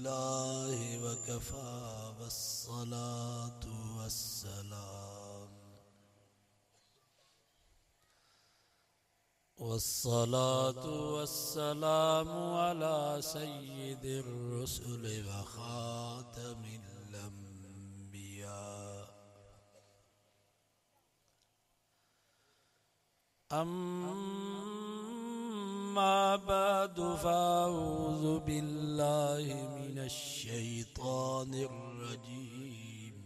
लिल्लाहि वकफ़ा वस्सलातु वस्सलाम वस्सलातु वस्सलामु अला सय्यिदिर रुसुल व खातमिल अंबिया अम्मा बअदु फ़अऊज़ु बिल्लाहि मिनश शैतानिर रजीम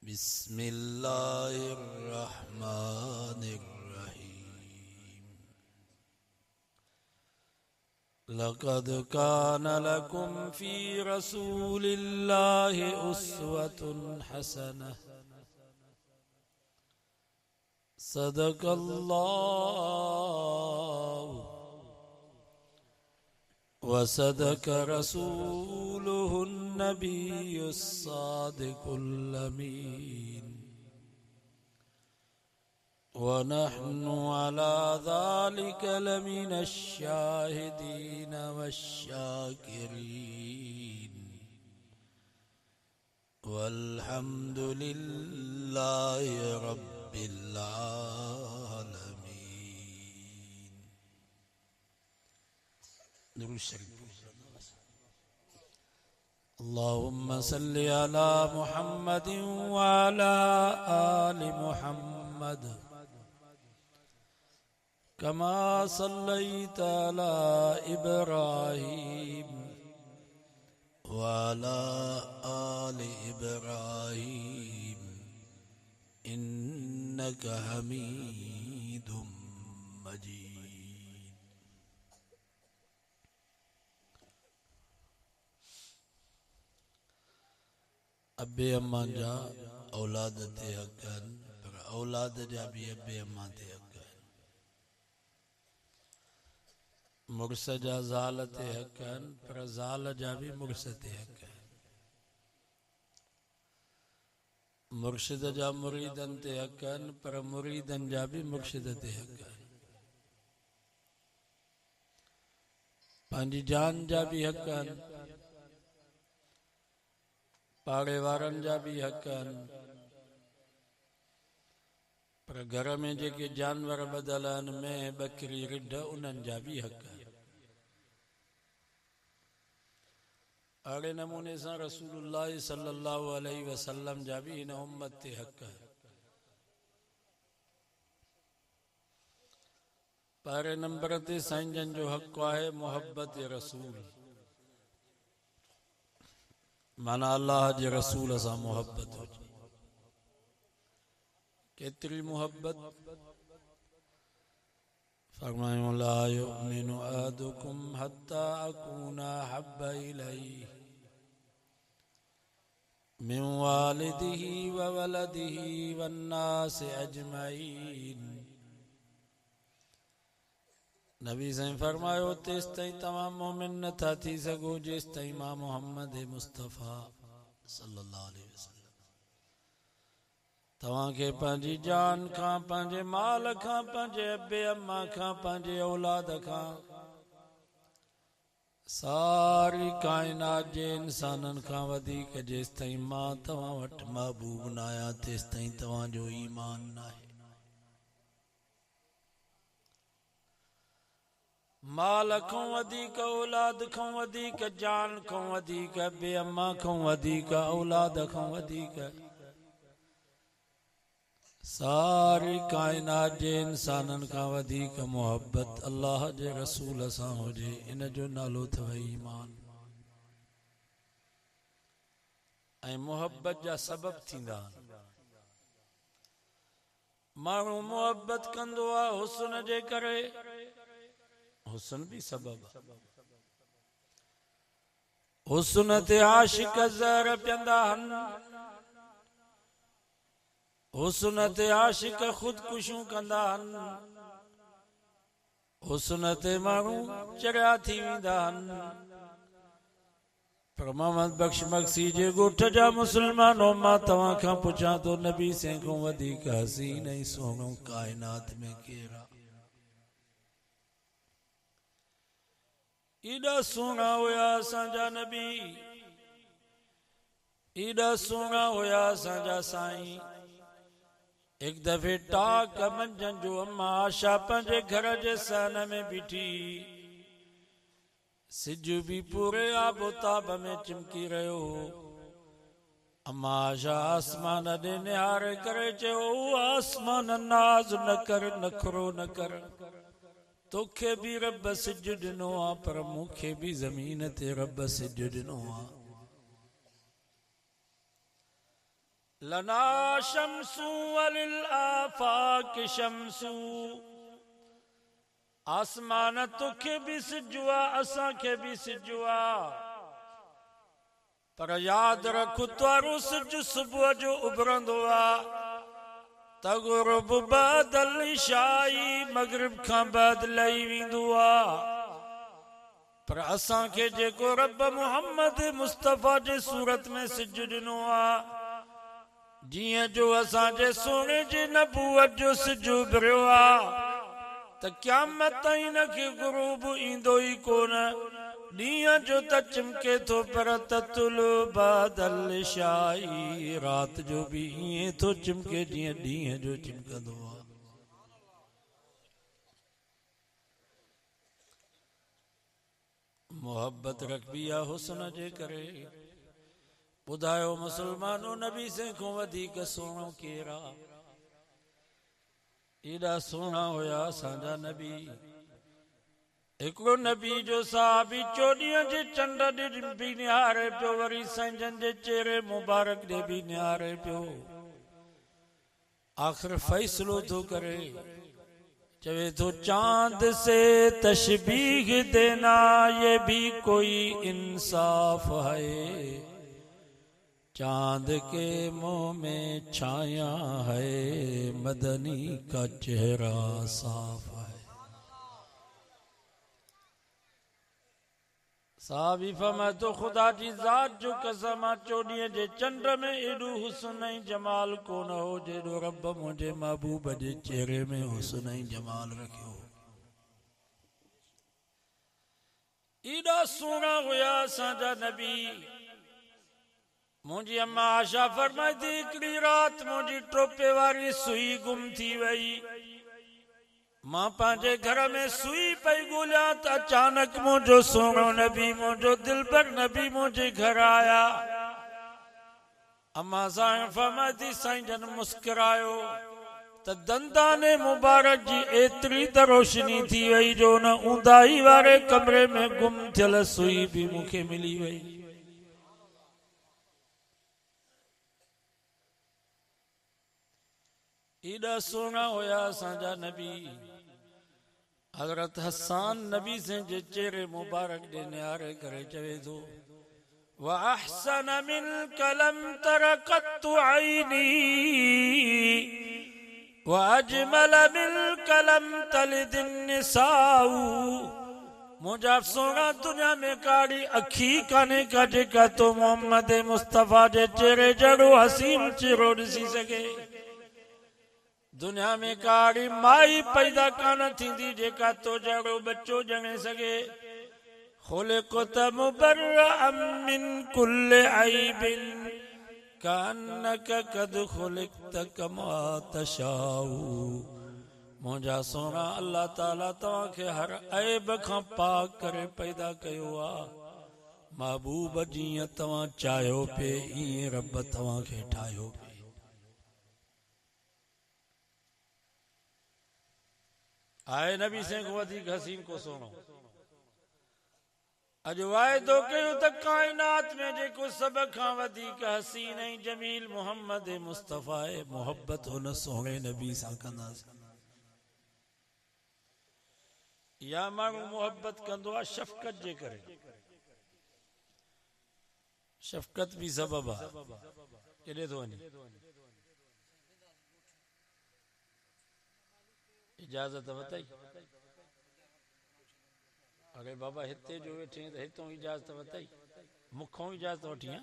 बिस्मिल्लाहिर रहमानिर रहीम लक़द कान लकुम फ़ी रसूलिल्लाहि उस्वतुन हसनह सदक़ल्लाहु व सदक़ रसूलुहुन नबियुस सादिक़ुल अमीन व नहनु अला ज़ालिका लमिनश शाहिदीन वश्शाकिरीन वल्हम्दुलिल्लाहि रब्बिल आलमीन। दुरूद शरीफ। अल्लाहुम्मा सल्लि अला मुहम्मदिन व अला आलि मुहम्मद कमा सल्लैता अला इब्राहीम व अला आलि इब्राहीम इन्नका हमीदुम मजीद। अब्बे अम्मा जा औलाद ते हक़न पर औलाद जा भी अब्बे अम्मा ते हक़न। मुर्स जा ज़ाल ते हक़न पर ज़ाल जा भी मुर्स ते हक़न। मुर्शिद जा मुरीदन ते हक़न पर मुरीदन जा भी मुर्शिद ते हक़न। पंहिंजी जान जा भी हक़न पाड़े वारन जा भी हक़न पर घर में जेके जानवर बदल आहिनि में बकरी रिढ उन्हनि जा भी हक़न। अड़े नमूने सां रसूलुल्लाह सल्लल्लाहु अलैहि वसल्लम जा भी हिन उम्मत ते हक़ है। पहिरें नंबर ते साईं जन जो हक़ है मोहब्बत रसूल, माना अल्लाह जे रसूल सां मोहब्बत हुजे। केतरी मोहब्बत? फरमायूं ला युमिनु अहदुकुम हत्ता अकूना हब्बा इलैहि मिन वालिदिही व वलदिही वन्नास अजमईन। नबी साईं फरमायो तेस ताईं तमाम मोमिन न था थी सघो जेस ताईं मां मोहम्मद मुस्तफ़ा सल्लल्लाहु अलैहि वसल्लम तव्हां खे पंहिंजी जान खां, पंहिंजे माल खां, पंहिंजे अब्बे अम्मा खां, पंहिंजे औलाद खां, सारी कायनात जे इंसाननि खां वधीक जेस ताईं मां तव्हां वटि महबूब न आहियां तेस ताईं तव्हांजो ईमान न आहे। माल खां वधीक, औलाद खां वधीक, जान खां वधीक, अब्बे अम्मा खां वधीक, औलाद खां वधीक, सारी कायनात जे इंसाननि खां वधीक मोहब्बत अल्लाह जे रसूल सां हुजे, इन जो नालो अथव ईमान। ऐं मोहब्बत जा सबब थींदा आहिनि। माण्हू मोहब्बत कंदो आहे हुस्न जे करे, हुस्न भी सबब। हुस्न ते आशिक ज़हर पियंदा आहिनि, हुस्न ते आशिक खुदकुशियूं कंदा आहिनि, हुस्न ते माण्हू चरिया थी वेंदा आहिनि। पर मोहम्मद बख्श मक्सी जे ॻोठ जा मुस्लमानों, मां तव्हां खां पुछां थो नबी से खां वधीक हसीन ऐं सुहिणो कायनात में केरु आहे? एॾा सोना हुया असांजा नबी, एॾा सोना हुया असांजा साईं। एक दफ़े टाक मंझंदि जो अम्मा आशा पंहिंजे घर जे सहन में बीठी, सिज भी पूरे आबोताब में चिमकी रहियो हो। अम्मा आशा आसमान ॾे निहारे करे चयो, आसमान नाज़ न कर, नखरो न कर, तोखे भी रब सिज ॾिनो आ, पर मूंखे भी ज़मीन ते रब सिज ॾिनो आ। लना शम्सु वलिल आफाक शम्सु, आसमान तोखे भी सिजु आ, असांखे भी सिजु आ, पर याद रख तुआरो सिज सुबुह जो उभरंदो आ, तग़ुरुब बदल इशाई, मगरिब खां बाद लही वेंदो आ, पर असांखे जेको रब मुहम्मद मुस्तफ़ा जे सूरत में सिज ॾिनो आ, जियां जो असांजे सोने जी नबूवत जो सिज उभरियो आ, त क़यामत ताईं इनखे गुरूब ईंदो ई कोन। ॾींहं जो त चिमके थो, पर ततुल बादल शाही, रात जो भी ईअं थो चिमके जीअं ॾींहं जो चिमकंदो आहे। मोहब्बत रखबी आहे हुस्न जे करे। ॿुधायो मुसलमानो, नबी से खां वधीक सुहिणो केरु आहे? एॾा सुहिणा हुया असांजा नबी। हिकिड़ो नबी जो साहबी चोॾींहं जे चंड ॾे बि निहारे पियो, वरी संजन जे चेहरे मुबारक ॾे बि निहारे पियो। आख़िर फ़ैसिलो थो करे, चवे थो चांद से तशबीह देना ये भी कोई इंसाफ है, चांद के मुंह में छाया है, मदनी का चेहरा साफ है। साहबी फरमाए तो खुदा जी ज़ात जो कसम आ, चोॾींहं जे चंड में एॾो हुस्न ऐं जमाल कोन हो जेॾो रब मुंहिंजे महबूब जे चेहरे में हुस्न ऐं जमाल रखियो। एॾा सुहिणा हुया असांजा नबी। मुंहिंजी अम्मा आशा फरमाई थी, हिकिड़ी रात मुंहिंजी टोपे वारी सुई गुम थी वई। मां पंहिंजे घर में सुई पई ॻोल्हियां त अचानक मुंहिंजो सुहिणो नबी, मुंहिंजो दिलबर नबी मुंहिंजे घर आया। अम्मा साईं फरमाई थी, साईं जन मुस्कुरायो त दंदाने मुबारक जी एतिरी त रोशनी थी वई जो न ऊंदाही वारे कमरे में गुम थियल सुई भी मूंखे मिली वई। एॾा सुहिणा हुया असांजा नबी। हज़रत हसान नबी से जे चेहरे मुबारक ॾे निहारे करे चवे थो, व अहसन मिनक लम तर क़त्तु ऐनी, व अजमल मिनक लम तलिद निसाउ। मुंहिंजा सोना दुनिया में काड़ी अखी कान्हे का जेका तो मोहम्मद मुस्तफ़ा जे चेहरे जहिड़ो हसीन चेहरो ॾिसी सघे। दुनिया में काड़ी माई पैदा कान थींदी जेका तो जहिड़ो बच्चो ॼणे सघे। खुलिक़त मुबर्रअम मिन कुल्लि ऐबिन कअन्नक क़द खुलिक़त कमा तशाउ। मुंहिंजा सोना अल्लाह ताला तव्हांखे हर ऐब खां पाक करे पैदा कयो आहे। महबूब जीअं तव्हां चाहियो पिए ईअं रब तव्हांखे ठाहियो पिए। आए नबी से को वधीक हसीन को सुहिणो। अॼु वाइदो कयो त काइनात में जेको सभ खां वधीक हसीन ऐं जमील मुहम्मद मुस्तफ़ा आहे, मोहब्बत हुन सोहिणे नबी सां कंदासीं। या माण्हू मोहब्बत कंदो आहे शफ़क़त जे करे। शफ़क़त भी सबब आहे। केॾे थो वञे? इजाज़त वतई? अरे बाबा हिते जो वेठे त हितों इजाज़त वतई, मुखों इजाज़त वठी आहे।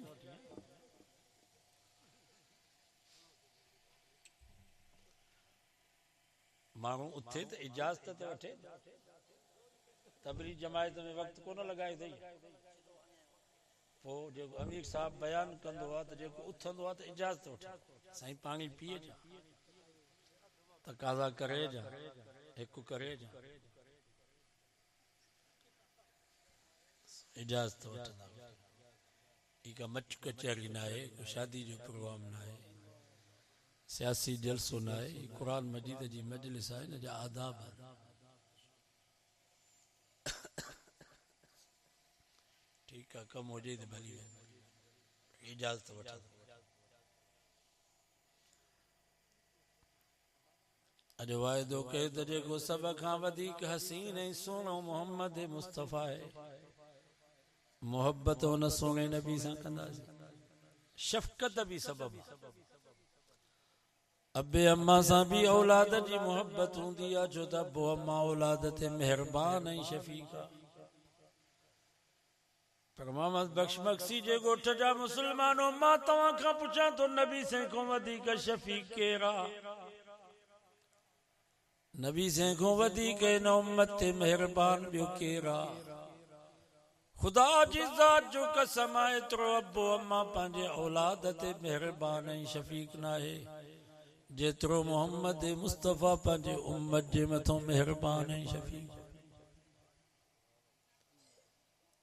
माण्हू उथे त इजाज़त ते वठे, तबरी जमायत में वक्त को न लगाए थी पोइ जेको अमीर साहब बयान कंदो आहे त जेको उथंदो आहे त इजाज़त वठे साईं पाणी पीए जा तकाज़ा करे जा हिकु करे जा इजाज़त वठंदा ही का मच कचहरी न आहे को शादी जो प्रोग्राम न आहे सियासी जलसो न आहे क़ुरान मजीद जी मजलिस आहे हिन जा आदाब ठीक है कम हो जाए तो भली इजाजत वठा अज वायदो कहे तो जेको सब खां वधीक हसीन ऐं सोनो मोहम्मद मुस्तफ़ा है मोहब्बत उन सोने नबी सां कंदासीं शफ़क़त भी सबब अबे अम्मा सां भी औलाद जी मोहब्बत हूंदी आहे छो त अबो अम्मा औलाद ते मेहरबान ऐं शफ़ीक़ आहे पर मोहम्मद बख्श मक्सी जे ॻोठ जा मुसलमानो मां तव्हां खां पुछां तो नबी से को वधीक शफ़ीक़ केरु आहे नबी से को वधीक इन उम्मत ते मेहरबान ॿियो केरु आहे खुदा जी ज़ात जो कसम आहे एतिरो अबो अम्मा पंहिंजे औलाद ते मेहरबान ऐं शफ़ीक़ न आहे जेतिरो मोहम्मद मुस्तफ़ा पंहिंजे उम्मत जे मथां मेहरबान ऐं शफ़ीक़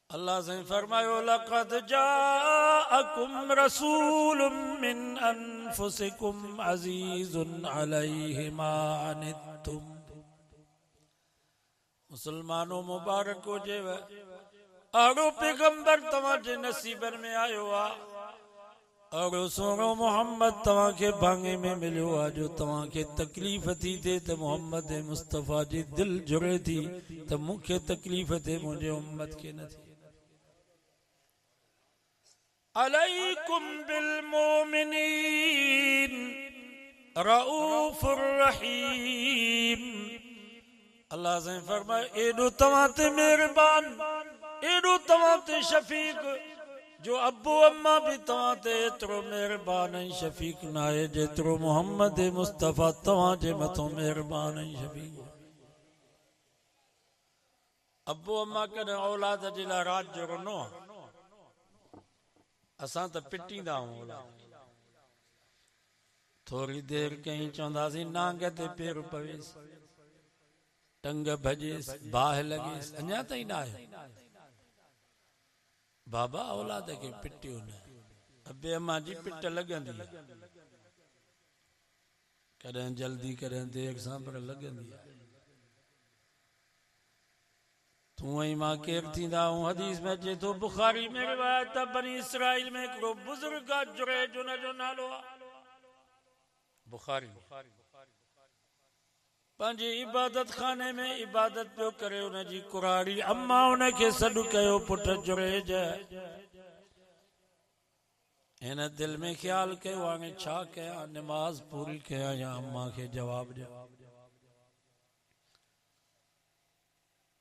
अल्लाह से फरमायो लक़द जाअकुम रसूलुम मिन अनफुसिकुम अज़ीज़ुन अलैहि मा अनित्तुम मुसलमानों मुबारक हो जेव अड़ो पैगंबर तव्हां जे नसीबन में आयो आ अड़ो सोनो मोहम्मद तव्हां के भांगे में मिलियो आ जो तव्हां के तकलीफ़ थी थे त मोहम्मद मुस्तफ़ा जी दिल जुड़े थी त मूंखे तकलीफ़ थे मुंहिंजे उम्मत के न थी अलैकुम बिल मोमिनीन रऊफुर रहीम अल्लाह से फरमाए एडो तव्हां ते मेहरबान एडो तव्हां ते शफ़ीक़ जो अबो अम्मा भी तव्हां ते एतिरो मेहरबान ऐं शफ़ीक़ न आहे जेतिरो मोहम्मद मुस्तफ़ा तव्हां जे मथां मेहरबान ऐं शफ़ीक़ अबो अम्मा कॾहिं औलाद जे लाइ रात जो रुनो असां त पिटींदा आहियूं थोड़ी देर कहीं चवंदासीं नांग ते पेर पवेस टंग भॼेस बाहि लॻेस अञा ताईं न आहे बाबा औलाद के पिटियो न अबे अम्मा जी पिट लगंदी कॾहिं जल्दी कॾहिं देर सां पर लगंदी तू ऐं मां केर थींदा आहियूं हदीस में अचे थो बुखारी में रिवायत बनी इसराइल में हिकिड़ो बुजुर्ग जुरैज उन जो नालो आहे बुखारी पंहिंजे इबादत खाने में इबादत पियो करे उनजी कुराड़ी अम्मा उनखे सॾु कयो पुट जुरैज हिन दिल में ख्याल कयो हाणे छा कयां नमाज पूरी कयां या अम्मा खे जवाब ॾियां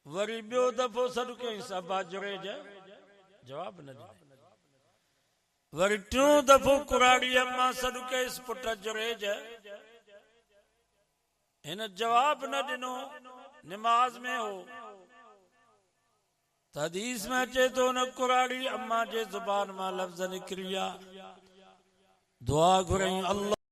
वरी ॿियो दफ़ो सॾु कयईं अब्बा जुरैज जवाब न ॾिनो वरी टियों दफ़ो कुराड़ी अम्मा सॾु कयसि पुट जुरैज हिन जवाब न ॾिनो नमाज में हो त हदीस में अचे थो न कुराड़ी अम्मा जे ज़ुबान मां लफ़्ज़ निकिरी विया दुआ घुरई अल्लाह